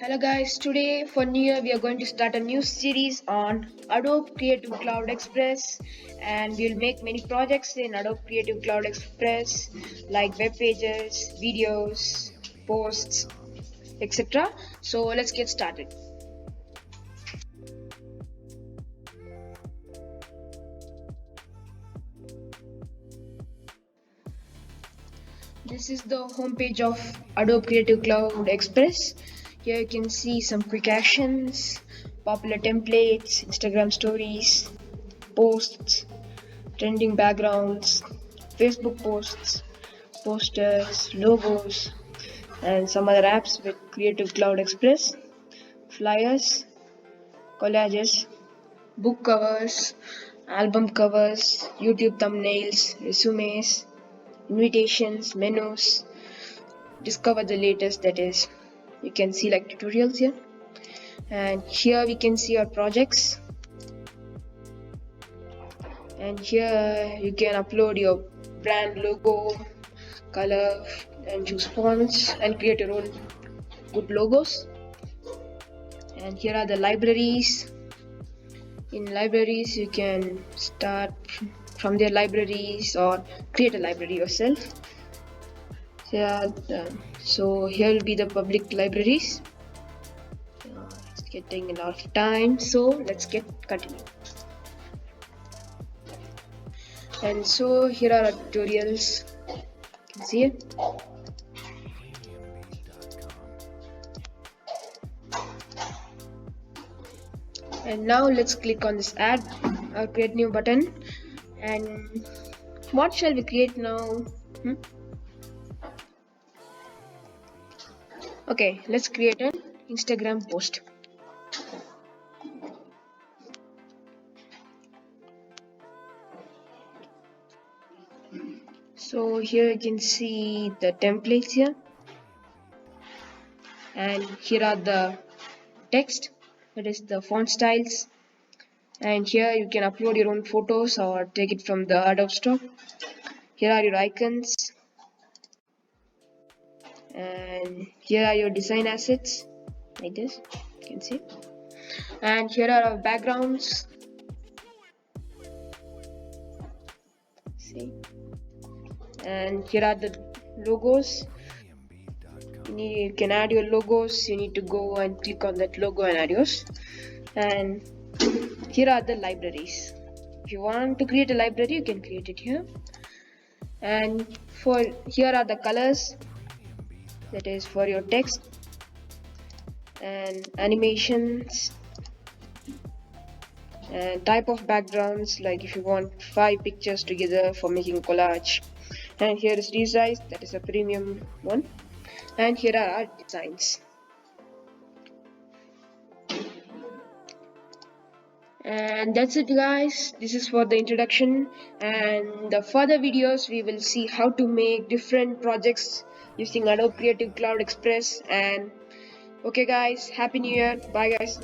Hello guys, today for New Year we are going to start a new series on Adobe Creative Cloud Express, and we'll make many projects in Adobe Creative Cloud Express like web pages, videos, posts, etc. So let's get started. This is the homepage of Adobe Creative Cloud Express. Here you can see some quick actions, popular templates, Instagram stories, posts, trending backgrounds, Facebook posts, posters, logos, and some other apps with Creative Cloud Express, flyers, collages, book covers, album covers, YouTube thumbnails, resumes, invitations, menus. Discover the latest, that is, you can see like tutorials here, and here we can see our projects, and here you can upload your brand logo, color, and choose fonts and create your own good logos. And here are the libraries. In libraries you can start from their libraries or create a library yourself. So here will be the public libraries. It's getting a lot of time, so let's continue. And so here are our tutorials, you can see it. And now let's click on this add or create new button. And what shall we create now? Okay, let's create an Instagram post. So here you can see the templates here, and here are the text, that is the font styles, and here you can upload your own photos or take it from the Adobe Store. Here are your icons, and here are your design assets like this, you can see, and here are our backgrounds. See, and here are the logos. You can add your logos. You need to go and click on that logo and add yours. And here are the libraries. If you want to create a library, you can create it here. And for here are the colors, that is for your text, and animations, and type of backgrounds, like if you want 5 pictures together for making collage. And here is resize, that is a premium one. And here are our designs. And that's it guys, this is for the introduction, and the further videos we will see how to make different projects using Adobe Creative Cloud Express. And okay guys, happy new year, bye guys.